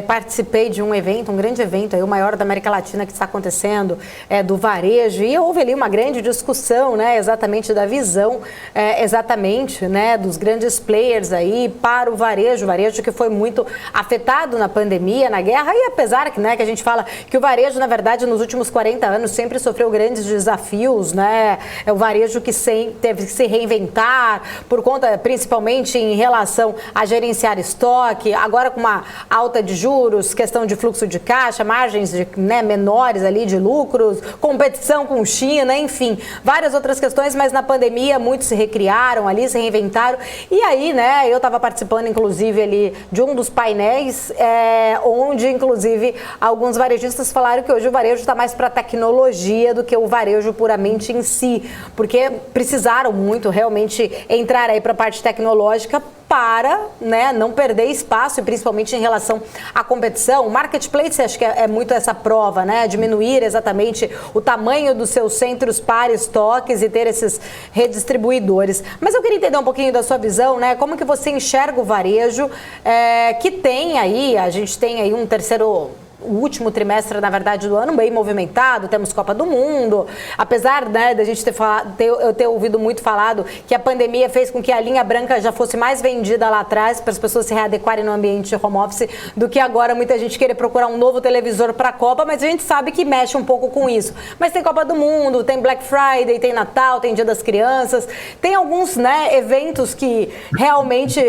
Participei de um evento, um grande evento, aí, o maior da América Latina que está acontecendo, do varejo, e houve ali uma grande discussão, né, exatamente da visão, exatamente, né, dos grandes players aí para o varejo que foi muito afetado na pandemia, na guerra, e apesar que, né, que a gente fala que o varejo, na verdade, nos últimos 40 anos sempre sofreu grandes desafios, né, é o varejo que teve que se reinventar por conta, principalmente em relação a gerenciar estoque, agora com uma alta de juros, questão de fluxo de caixa, margens menores ali de lucros, competição com China, enfim, várias outras questões, mas na pandemia muitos se recriaram ali, se reinventaram, e aí, né, eu estava participando, inclusive, ali de um dos painéis, onde, inclusive, alguns varejistas falaram que hoje o varejo está mais para tecnologia do que o varejo puramente em si, porque precisaram muito realmente entrar aí para a parte tecnológica para, né, não perder espaço, e principalmente em relação à competição. O marketplace, acho que é muito essa prova, né, diminuir exatamente o tamanho dos seus centros para estoques e ter esses redistribuidores. Mas eu queria entender um pouquinho da sua visão, né, como que você enxerga o varejo, que tem aí, a gente tem aí o último trimestre, na verdade, do ano bem movimentado, temos Copa do Mundo, apesar, né, da gente eu ter ouvido muito falado que a pandemia fez com que a linha branca já fosse mais vendida lá atrás, para as pessoas se readequarem no ambiente de home office, do que agora muita gente querer procurar um novo televisor para a Copa, mas a gente sabe que mexe um pouco com isso. Mas tem Copa do Mundo, tem Black Friday, tem Natal, tem Dia das Crianças, tem alguns, né, eventos que realmente,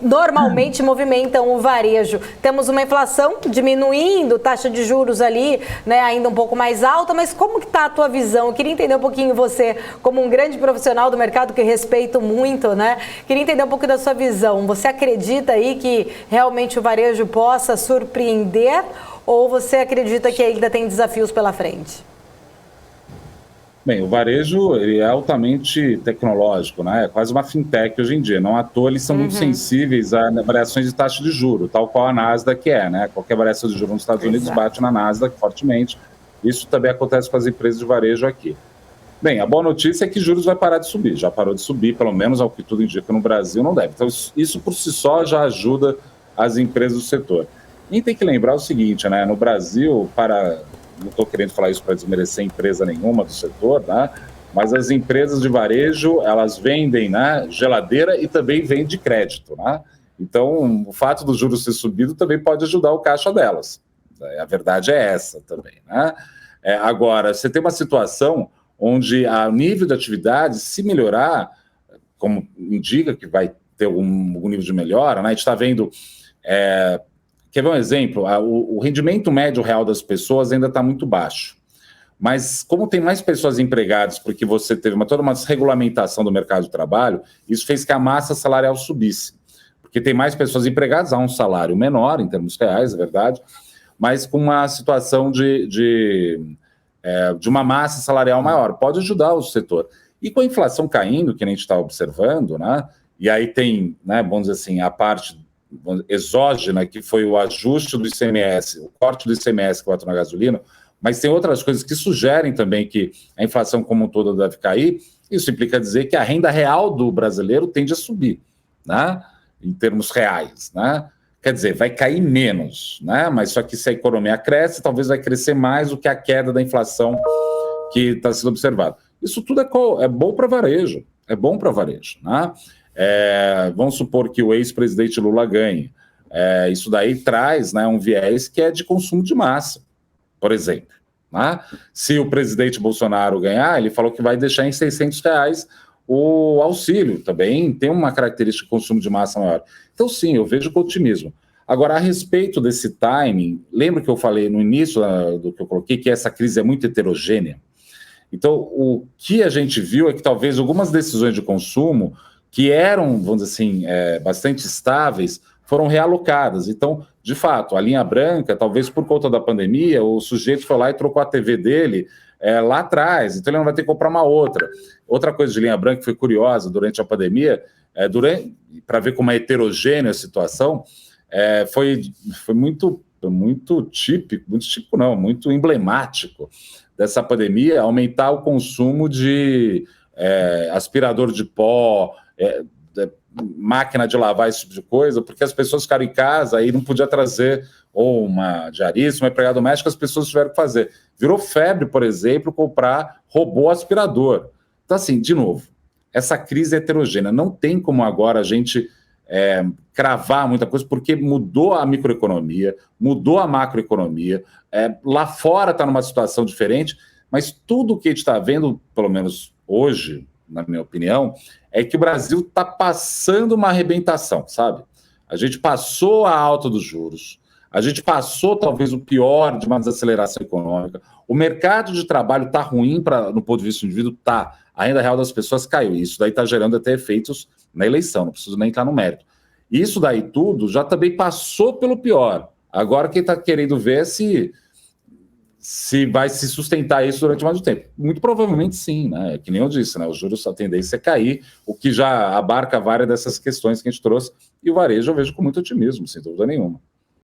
normalmente movimentam o varejo. Temos uma inflação diminuindo, taxa de juros ali, né, ainda um pouco mais alta, mas como que está a tua visão? Eu queria entender um pouquinho você, como um grande profissional do mercado que respeito muito, né? Queria entender um pouco da sua visão. Você acredita aí que realmente o varejo possa surpreender ou você acredita que ainda tem desafios pela frente? Bem, o varejo ele é altamente tecnológico, né? É quase uma fintech hoje em dia. Não à toa, eles são muito sensíveis a variações de taxa de juros, tal qual a Nasdaq é, né? Qualquer variação de juros nos Estados Unidos bate na Nasdaq fortemente. Isso também acontece com as empresas de varejo aqui. Bem, a boa notícia é que juros vai parar de subir. Já parou de subir, pelo menos ao que tudo indica no Brasil, não deve. Então, isso por si só já ajuda as empresas do setor. E tem que lembrar o seguinte, né? No Brasil, não estou querendo falar isso para desmerecer empresa nenhuma do setor, né? Mas as empresas de varejo, elas vendem, né, geladeira e também vendem crédito, né? Então, o fato dos juros ter subido também pode ajudar o caixa delas. A verdade é essa também, né? Agora, você tem uma situação onde o nível de atividade, se melhorar, como indica que vai ter algum nível de melhora, né? A gente está vendo... Quer ver um exemplo? O rendimento médio real das pessoas ainda está muito baixo. Mas como tem mais pessoas empregadas, porque você teve toda uma desregulamentação do mercado de trabalho, isso fez que a massa salarial subisse. Porque tem mais pessoas empregadas, há um salário menor, em termos reais, é verdade, mas com uma situação de uma massa salarial maior. Pode ajudar o setor. E com a inflação caindo, que a gente está observando, né? E aí tem, né, vamos dizer assim, a parte exógena, que foi o ajuste do ICMS, o corte do ICMS que bateu na gasolina, mas tem outras coisas que sugerem também que a inflação como um todo deve cair. Isso implica dizer que a renda real do brasileiro tende a subir, né, em termos reais, né? Quer dizer, vai cair menos, né? Mas só que se a economia cresce, talvez vai crescer mais do que a queda da inflação que está sendo observada. Isso tudo é bom para varejo, né? Vamos supor que o ex-presidente Lula ganhe. Isso daí traz, né, um viés que é de consumo de massa, por exemplo, né? Se o presidente Bolsonaro ganhar, ele falou que vai deixar em R$600 o auxílio, também tem uma característica de consumo de massa maior. Então, sim, eu vejo com otimismo. Agora, a respeito desse timing, lembra que eu falei no início do que eu coloquei, que essa crise é muito heterogênea? Então, o que a gente viu é que talvez algumas decisões de consumo que eram, vamos dizer assim, bastante estáveis, foram realocadas. Então, de fato, a linha branca, talvez por conta da pandemia, o sujeito foi lá e trocou a TV dele lá atrás, então ele não vai ter que comprar uma outra. Outra coisa de linha branca que foi curiosa durante a pandemia, para ver como é heterogênea a situação, foi muito típico, muito emblemático dessa pandemia, aumentar o consumo de aspirador de pó, máquina de lavar, esse tipo de coisa, porque as pessoas ficaram em casa e não podia trazer ou uma diarista, uma empregada doméstica, as pessoas tiveram que fazer. Virou febre, por exemplo, comprar robô aspirador. Então, assim, de novo, essa crise é heterogênea. Não tem como agora a gente cravar muita coisa, porque mudou a microeconomia, mudou a macroeconomia. Lá fora está numa situação diferente, mas tudo o que a gente está vendo, pelo menos hoje, na minha opinião, é que o Brasil está passando uma arrebentação, sabe? A gente passou a alta dos juros, a gente passou talvez o pior de uma desaceleração econômica, o mercado de trabalho está ruim no ponto de vista do indivíduo, tá. A renda real das pessoas caiu, e isso daí está gerando até efeitos na eleição, não preciso nem entrar no mérito. Isso daí tudo já também passou pelo pior. Agora quem está querendo ver é se vai se sustentar isso durante mais um tempo. Muito provavelmente sim, né? Que nem eu disse, né? Os juros, a tendência é cair, o que já abarca várias dessas questões que a gente trouxe, e o varejo eu vejo com muito otimismo, sem dúvida nenhuma.